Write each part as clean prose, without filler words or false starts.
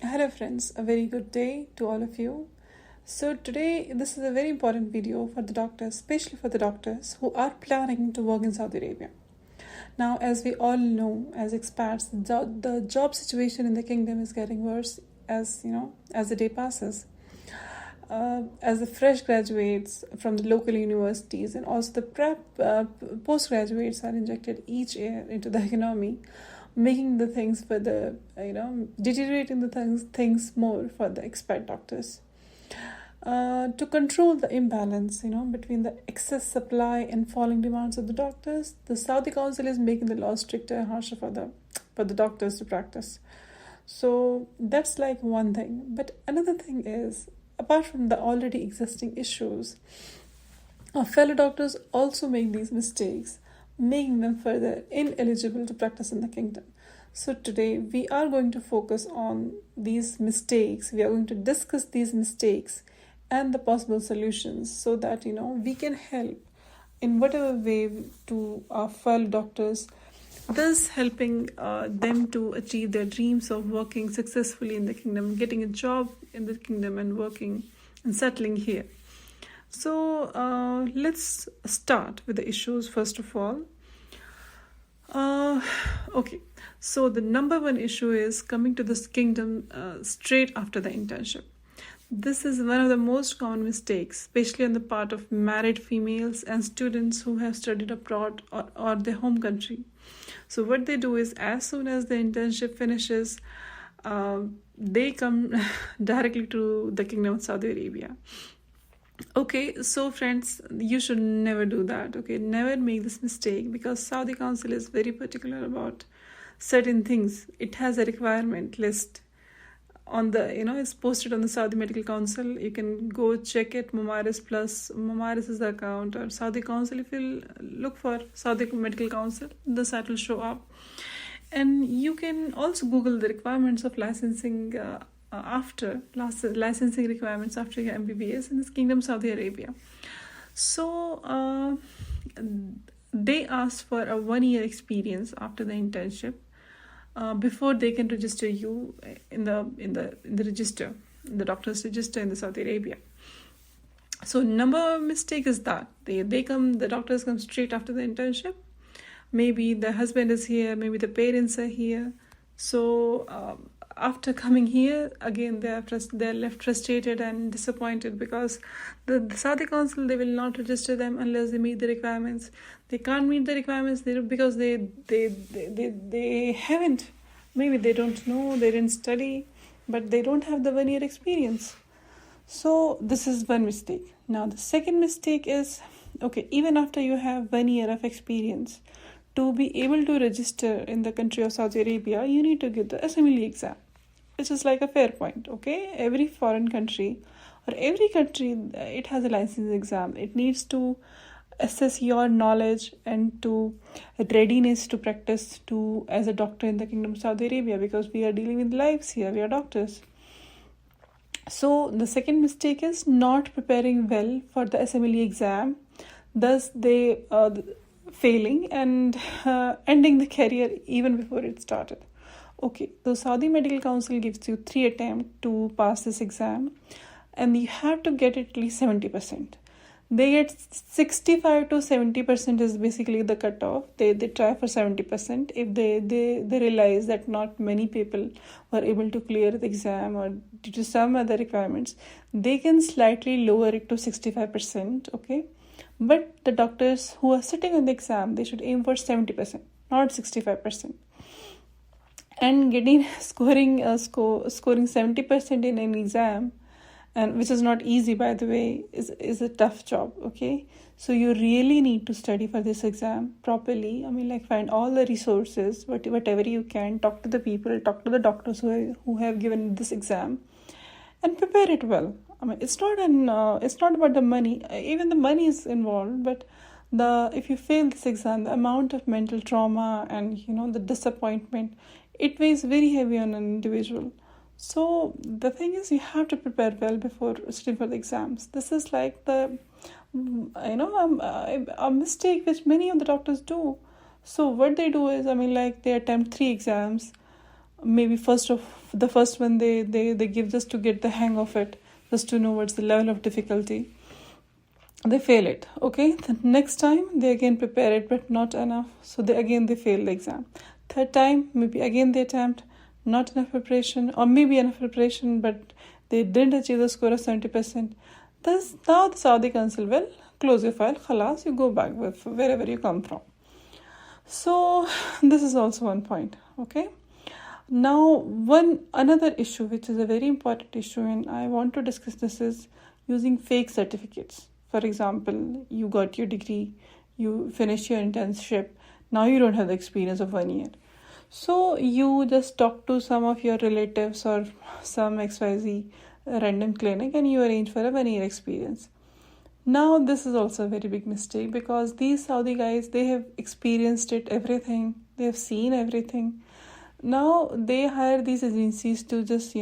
Hello, friends. A very good day to all of you. So, today, this is a very important video for the doctors, especially for the doctors who are planning to work in Saudi Arabia. Now, as we all know, as expats, the job situation in the kingdom is getting worse as the day passes. As the fresh graduates from the local universities and also the postgraduates are injected each year into the economy, making the things for the deteriorating the things more for the expat doctors. To control the imbalance, between the excess supply and falling demands of the doctors, the Saudi Council is making the law stricter and harsher for the doctors to practice. So that's like one thing. But another thing is, apart from the already existing issues, our fellow doctors also make these mistakes, making them further ineligible to practice in the kingdom. So today we are going to focus on these mistakes. We are going to discuss these mistakes and the possible solutions so that we can help in whatever way to our fellow doctors, thus helping them to achieve their dreams of working successfully in the kingdom, getting a job in the kingdom and working and settling here. So let's start with the issues first of all. Okay, so the number one issue is coming to this kingdom straight after the internship. This is one of the most common mistakes, especially on the part of married females and students who have studied abroad or their home country. So what they do is, as soon as the internship finishes, they come directly to the Kingdom of Saudi Arabia. Okay, so friends, you should never do that. Okay, never make this mistake, because Saudi Council is very particular about certain things. It has a requirement list on the it's posted on the Saudi Medical Council. You can go check it. Mumaris Plus, Mumaris is the account, or Saudi Council. If you look for Saudi Medical Council, the site will show up. And you can also Google the requirements of licensing licensing requirements after your MBBS in this Kingdom Saudi Arabia. So they ask for a 1-year experience after the internship before they can register you in the register, the doctor's register in the Saudi Arabia. So number one mistake is that the doctors come straight after the internship. Maybe the husband is here, maybe the parents are here. So after coming here, again they're left frustrated and disappointed, because the Saudi Council, they will not register them unless they meet the requirements. They can't meet the requirements because they haven't. Maybe they don't know, they didn't study, but they don't have the 1-year experience. So this is one mistake. Now the second mistake is, okay, even after you have 1 year of experience, to be able to register in the country of Saudi Arabia, you need to give the assembly exam, which is like a fair point. Okay, every foreign country or every country, it has a license exam. It needs to assess your knowledge and to readiness to practice to as a doctor in the Kingdom of Saudi Arabia, because we are dealing with lives here. We are doctors. So the second mistake is not preparing well for the assembly exam, thus they failing and ending the career even before it started. Okay, so Saudi Medical Council gives you 3 attempts to pass this exam, and you have to get at least 70%. They get 65 to 70% is basically the cutoff. They try for 70%. If they realize that not many people were able to clear the exam or due to some other requirements, they can slightly lower it to 65%. Okay, but the doctors who are sitting on the exam, they should aim for 70%, not 65%. And scoring 70% in an exam, and which is not easy, by the way, is a tough job. Okay, so you really need to study for this exam properly. Find all the resources, whatever you can. Talk to the people, talk to the doctors who have given this exam, and prepare it well. It's not about the money. Even the money is involved, but if you fail this exam, the amount of mental trauma and the disappointment, it weighs very heavy on an individual. So the thing is, you have to prepare well before sitting for the exams. This is like a mistake which many of the doctors do. So what they do is, they attempt 3 exams maybe the first one they give just to get the hang of it, just to know what's the level of difficulty. They fail it. Okay, the next time they again prepare it, but not enough, so they fail the exam. Third time, maybe again they attempt, not enough preparation, or maybe enough preparation, but they didn't achieve the score of 70%. Thus, now the Saudi Council will close your file. Khalas, you go back with wherever you come from. So this is also one point. Okay. Now, another issue, which is a very important issue, and I want to discuss this, is using fake certificates. For example, you got your degree, you finished your internship, now you don't have the experience of 1 year. So you just talk to some of your relatives or some XYZ random clinic and you arrange for a 1 year experience. Now this is also a very big mistake, because these Saudi guys, they have experienced it, everything, they have seen everything. Now they hire these agencies to just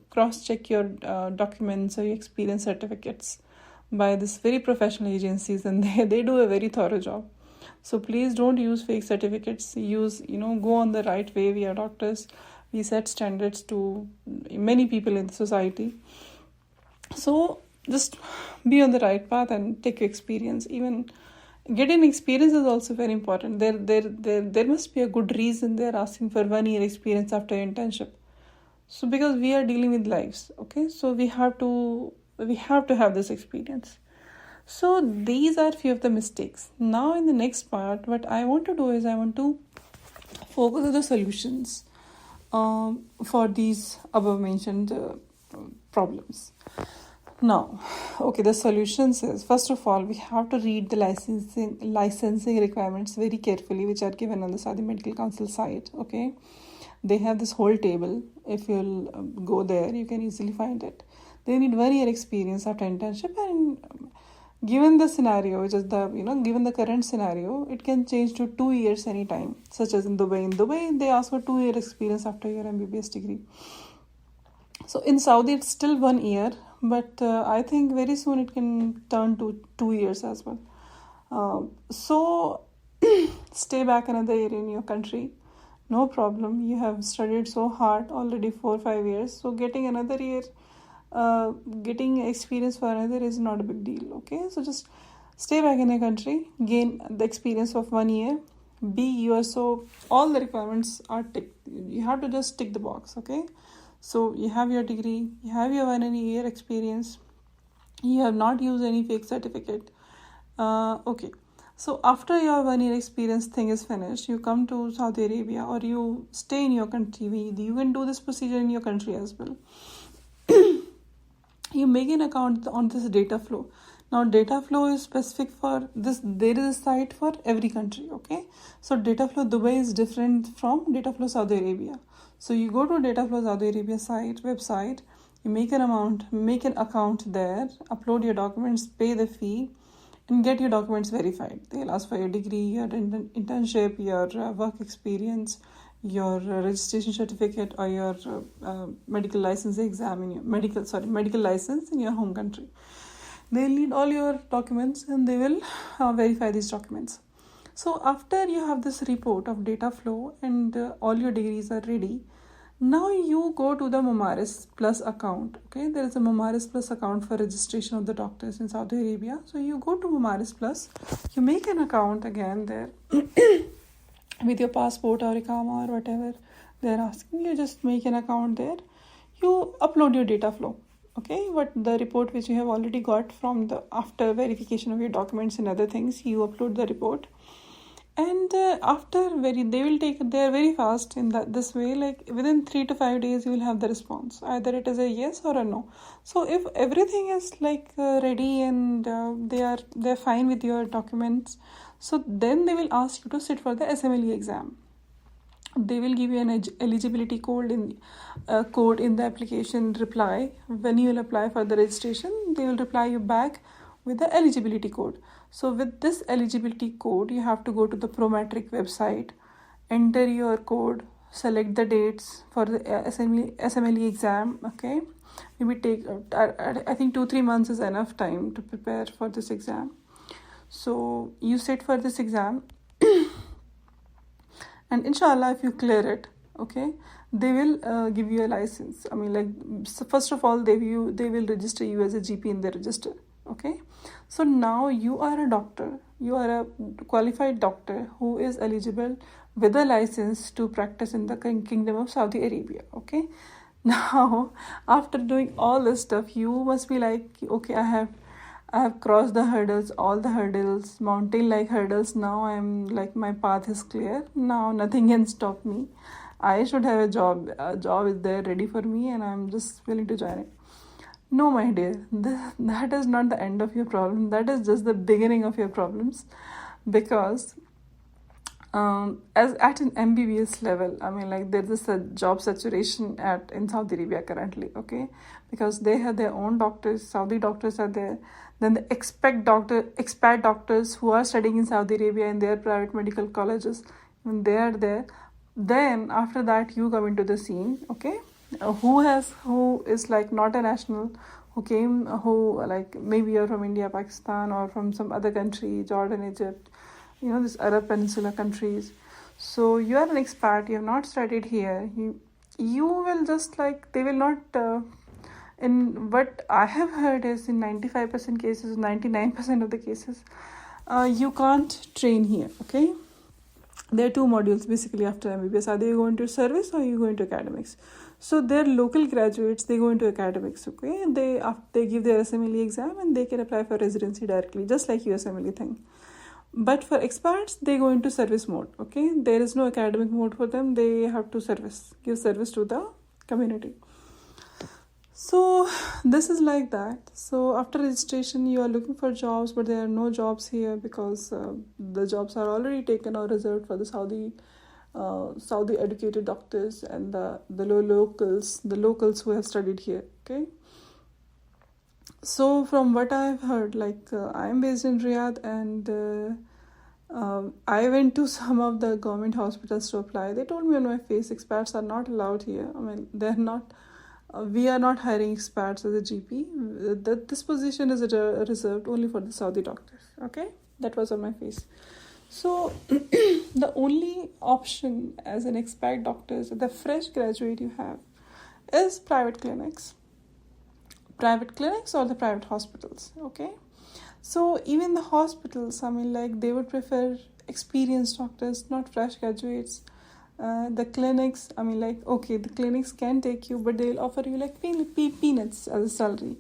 cross-check your documents or your experience certificates by this very professional agencies, and they do a very thorough job. So please don't use fake certificates. Go on the right way. We are doctors. We set standards to many people in the society. So just be on the right path and take your experience. Even getting experience is also very important. There must be a good reason they're asking for 1 year experience after your internship. So because we are dealing with lives, okay? So we have to have this experience. So these are few of the mistakes. Now in the next part, what I want to do is I want to focus on the solutions for these above mentioned problems. Now, okay, the solutions is, first of all, we have to read the licensing requirements very carefully, which are given on the Saudi Medical Council site. Okay, they have this whole table. If you'll go there, you can easily find it. They need 1 year experience after internship, and given the scenario, which is given the current scenario, it can change to 2 years anytime, such as in Dubai. In Dubai, they ask for 2 year experience after your MBBS degree. So in Saudi, it's still 1 year, but I think very soon it can turn to 2 years as well. So stay back another year in your country. No problem. You have studied so hard already 4 or 5 years. So getting another year, getting experience for another is not a big deal. Okay, so just stay back in your country, gain the experience of 1 year. So all the requirements are ticked. You have to just tick the box. Okay. So you have your degree, you have your 1 year experience, you have not used any fake certificate. Okay. So after your 1 year experience thing is finished, you come to Saudi Arabia or you stay in your country. You can do this procedure in your country as well. You make an account on this data flow. Now data flow is specific for this. There is a site for every country. Okay. So data flow Dubai is different from data flow Saudi Arabia. So you go to Dataflow Saudi Arabia website, you make an account there, upload your documents, pay the fee, and get your documents verified. They'll ask for your degree, your internship, your work experience, your registration certificate, or your medical license exam medical license in your home country. They'll need all your documents and they will verify these documents. So after you have this report of data flow and all your degrees are ready, now you go to the Mumaris Plus account. Okay, there is a Mumaris Plus account for registration of the doctors in Saudi Arabia. So you go to Mumaris Plus, you make an account again there with your passport or Iqama or whatever they're asking. You just make an account there. You upload your data flow. Okay, what the report which you have already got from the after verification of your documents and other things, you upload the report. And they're very fast in this way, like within 3 to 5 days you will have the response, either it is a yes or a no. So if everything is ready and they're fine with your documents, so then they will ask you to sit for the SMLE exam. They will give you an eligibility code in the application reply. When you will apply for the registration, they will reply you back with the eligibility code. So with this eligibility code, you have to go to the Prometric website, enter your code, select the dates for the SMLE exam. Okay, maybe take I think 2-3 months is enough time to prepare for this exam. So you sit for this exam and inshallah if you clear it, okay, they will give you a license. I mean, like, so first of all, they will register you as a GP in their register. Okay, so now you are a doctor. You are a qualified doctor who is eligible with a license to practice in the Kingdom of Saudi Arabia. Okay, now after doing all this stuff, you must be like, okay, I have crossed the hurdles, all the hurdles, mountain like hurdles. Now I'm like, my path is clear. Now nothing can stop me. I should have a job. A job is there ready for me, and I'm just willing to join it. No, my dear, that is not the end of your problem. That is just the beginning of your problems, because as at an MBBS level, I mean, like, there is a job saturation in Saudi Arabia currently. Okay, because they have their own doctors. Saudi doctors are there. Then the expat doctors who are studying in Saudi Arabia in their private medical colleges, when they are there. Then after that, you come into the scene. Okay, who is like not a national, who like, maybe you're from India, Pakistan, or from some other country, Jordan, Egypt, this Arab Peninsula countries. So you are an expat, you have not studied here. You will just like, they will not. In what I have heard is, in 95% cases, 99% of the cases, you can't train here. Okay, there are two modules basically after MBBS. Are they going to service, or are you going to academics? So their local graduates, they go into academics. Okay, they give their SMLE exam, and they can apply for residency directly, just like USMLE thing. But for expats, they go into service mode. Okay, there is no academic mode for them. They have to give service to the community. So this is like that. So after registration, you are looking for jobs, but there are no jobs here, because the jobs are already taken or reserved for the Saudi educated doctors and the locals who have studied here. Okay. So from what I have heard, like, I am based in Riyadh, and I went to some of the government hospitals to apply. They told me on my face, expats are not allowed here. I mean, they're not. We are not hiring expats as a GP. This position is reserved only for the Saudi doctors. Okay, that was on my face. So the only option as an expat doctor, the fresh graduate you have, is private clinics or the private hospitals. Okay, so even the hospitals, I mean, like, they would prefer experienced doctors, not fresh graduates. The clinics, I mean, like, okay, the clinics can take you, but they'll offer you like peanuts as a salary.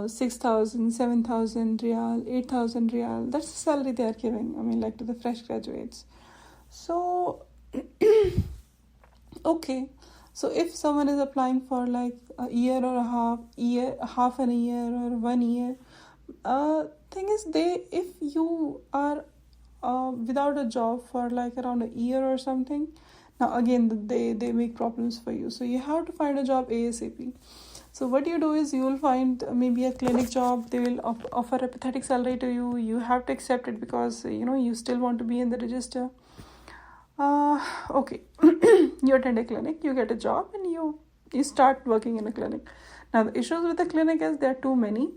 6,000, 7,000 riyal, 8,000 riyal. That's the salary they are giving, I mean, like, to the fresh graduates. So okay, so if someone is applying for like a year or half an year or 1 year, thing is, if you are without a job for like around a year or something, now again they make problems for you. So you have to find a job ASAP. So what you do is, you will find maybe a clinic job. They will offer a pathetic salary to you. You have to accept it, because you still want to be in the register. Okay, you attend a clinic, you get a job, and you start working in a clinic. Now the issues with the clinic is, there are too many,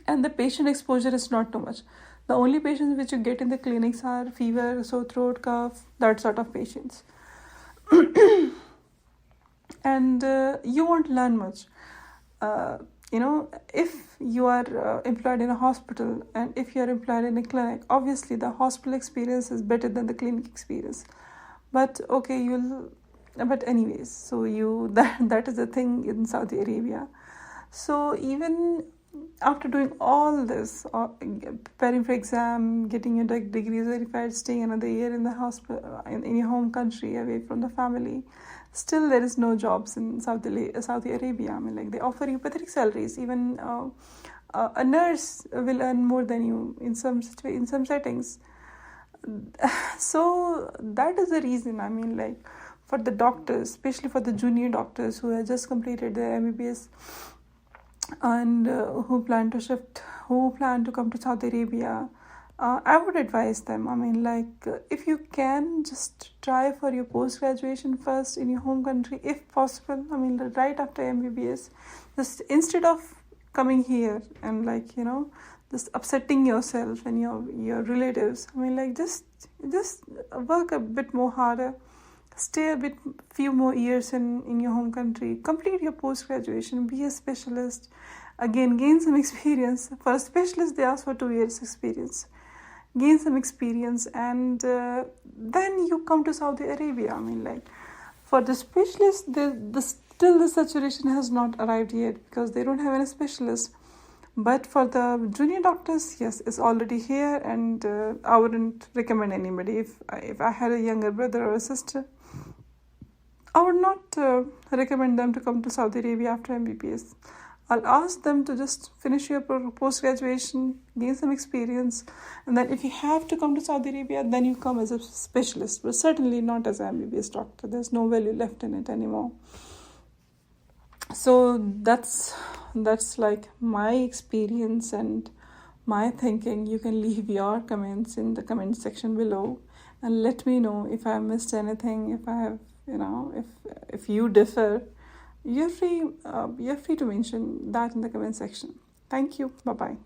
and the patient exposure is not too much. The only patients which you get in the clinics are fever, sore throat, cough, that sort of patients. And you won't learn much. If you are employed in a hospital, and if you are employed in a clinic, obviously the hospital experience is better than the clinic experience. But okay, but anyways, so that is the thing in Saudi Arabia. So even after doing all this, preparing for exam, getting your degree verified, staying another year in the hospital, in your home country, away from the family, still there is no jobs in Saudi Arabia. I mean, like, they offer you pathetic salaries. Even a nurse will earn more than you in some settings. So that is the reason. I mean, like, for the doctors, especially for the junior doctors who have just completed their MBBS, and who plan to come to Saudi Arabia, I would advise them, I mean, like, if you can, just try for your post-graduation first in your home country, if possible. I mean, right after MBBS, just instead of coming here and, like, just upsetting yourself and your relatives, I mean, like, just work a bit more harder stay a bit few more years in your home country, complete your post-graduation, be a specialist, again gain some experience. For a specialist they ask for 2 years experience, gain some experience, and then you come to Saudi Arabia. I mean, like, for the specialist, still the saturation has not arrived yet because they don't have any specialists. But for the junior doctors, yes, it's already here, and I wouldn't recommend anybody. If I had a younger brother or a sister, I would not recommend them to come to Saudi Arabia after MBBS. I'll ask them to just finish your post-graduation, gain some experience, and then if you have to come to Saudi Arabia, then you come as a specialist, but certainly not as an MBBS doctor. There's no value left in it anymore. So that's like my experience and my thinking. You can leave your comments in the comment section below and let me know if I missed anything, if I have, if you differ. You're free to mention that in the comment section. Thank you. Bye-bye.